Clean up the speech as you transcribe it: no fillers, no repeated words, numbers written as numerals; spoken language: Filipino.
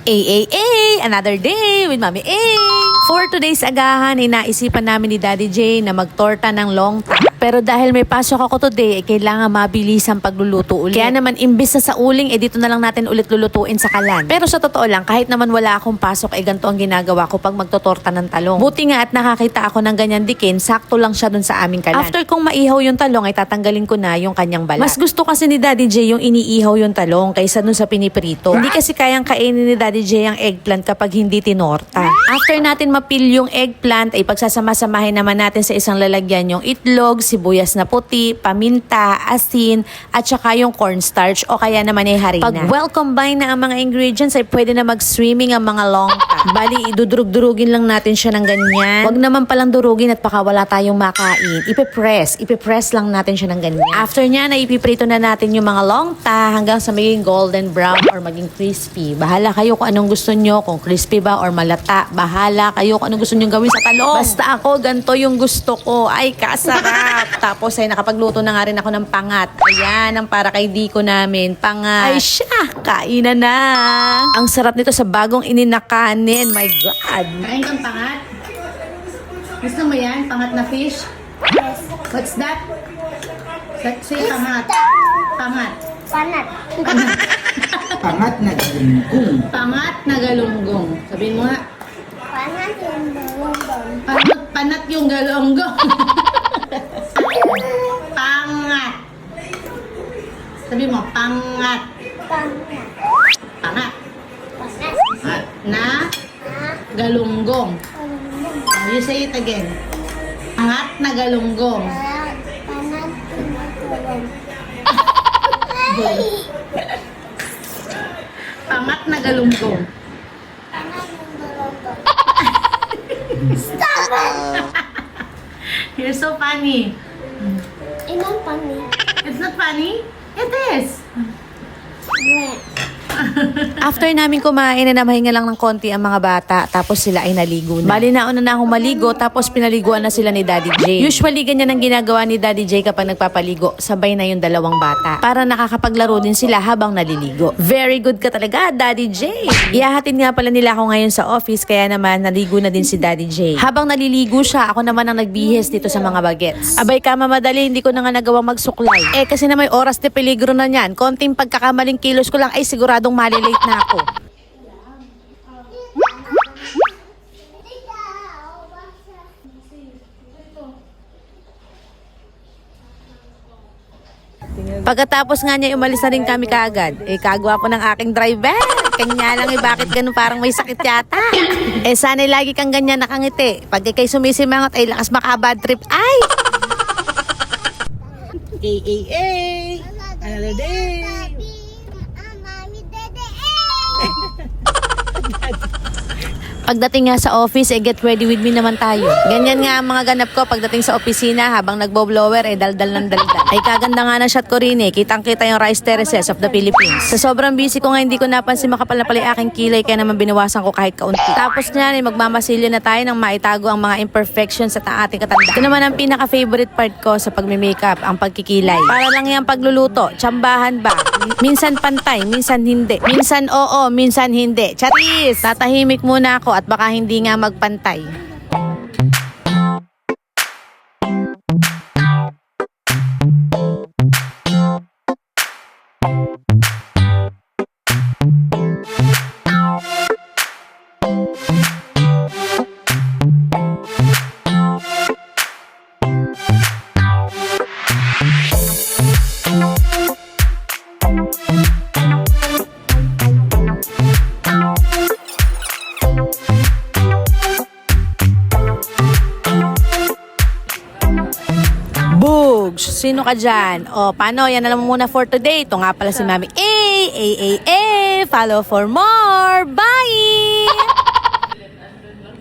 Another day with Mami A. For today's agahan, naisipan namin ni Daddy J na magtorta ng long time. Pero dahil may pasok ako today, kailangan mabilis ang pagluluto ulit. Kaya naman, imbis na sa uling, dito na lang natin ulit lulutuin sa kalan. Pero sa totoo lang, kahit naman wala akong pasok, ganito ang ginagawa ko pag magtotorta ng talong. Buti nga at nakakita ako ng ganyan dikin, sakto lang siya dun sa aming kalan. After kong maihaw yung talong, ay tatanggalin ko na yung kanyang balat. Mas gusto kasi ni Daddy J yung iniihaw yung talong kaysa dun sa piniprito. Hindi kasi kayang kainin ni Daddy J ang eggplant kapag hindi tinorta. After natin mapil yung eggplant, ay pagsasama-samahin naman natin sa isang lalagyan yung itlog, sibuyas na puti, paminta, asin, at saka yung cornstarch o kaya naman ay harina. Pag well-combine na ang mga ingredients, ay pwede na mag-swimming ang mga longta. Bali, idudurug-durugin lang natin siya ng ganyan. Huwag naman palang durugin at baka wala tayong makain. Ipipress lang natin siya ng ganyan. After niya, na ipiprito na natin yung mga longta hanggang sa maging golden brown or maging crispy. Bahala kayo kung anong gusto nyo, kung crispy ba or malata. Bahala kayo kung anong gusto nyo gawin sa talong. Basta ako, ganito yung gusto ko. Ay, kasarap! Tapos ay nakapagluto na nga rin ako ng pangat. Ayan, ang para kay Diko namin. Pangat. Ay siya, kainan na. Ang sarap nito sa bagong ininakanin. My God. Kain kang pangat? Gusto mo yan? Pangat na fish? What's that? Say pangat. Pangat. Panat. Pangat na galunggong. Pangat na galunggong. Sabihin mo nga. Panat yung dalawang. Panat yung galunggong. Pangat. Sabihin mo, pangat. Panat. Pangat. Panat. Na galunggong. You say it again. Pangat na galunggong. Panat yung dalawang. Pangat na galunggong. Panat yung dalawang. Stop it! You're so funny. Inang pani. It's not funny? It is. After namin kumain na namahinga lang ng konti ang mga bata, tapos sila ay naligo na. Bali nauna na akong maligo, tapos pinaliguan na sila ni Daddy J. Usually ganyan ang ginagawa ni Daddy J kapag nagpapaligo, sabay na yung dalawang bata. Para nakakapaglaro din sila habang naliligo. Very good ka talaga, Daddy J. Ihahatid nga pala nila ako ngayon sa office, kaya naman naligo na din si Daddy J. Habang naliligo siya, ako naman ang nagbihis dito sa mga bagets. Abay ka mamadali, hindi ko na nga nagawang magsuklay. Kasi na may oras de peligro na niyan. Konting pagkakamaling kilos ko lang ay siguradong malilate na ako. Pagkatapos nga niya, umalis na rin kami kaagad. Kagwa po ng aking driver. Kanya lang bakit ganun parang may sakit yata. Sana'y lagi kang ganyan nakangiti. Pag ikay sumisimangot ay lakas makabad trip. Ay! Another day. Mami, dede. Pagdating nga sa office, get ready with me naman tayo. Ganyan nga ang mga ganap ko pagdating sa opisina habang nagbo-blower, daldal ng daldal. Ay kaganda nga ng shot ko rin Kitang-kita yung rice terraces of the Philippines. Sa sobrang busy ko nga, hindi ko napansin makapal na pala yung aking kilay, kaya naman binawasan ko kahit kaunti. Tapos nga, magmamasilyo na tayo nang maitago ang mga imperfections at ang ating katanda. Ito naman ang pinaka-favorite part ko sa pagme-makeup, ang pagkikilay. Para lang yung pagluluto, tsambahan ba? Minsan pantay, minsan hindi. Minsan oo, minsan hindi. Charis! Tatahimik muna ako at baka hindi nga magpantay. Bugs! Sino ka dyan? O, paano? Yan na lang muna for today. Ito nga pala si Mami A. Follow for more. Bye!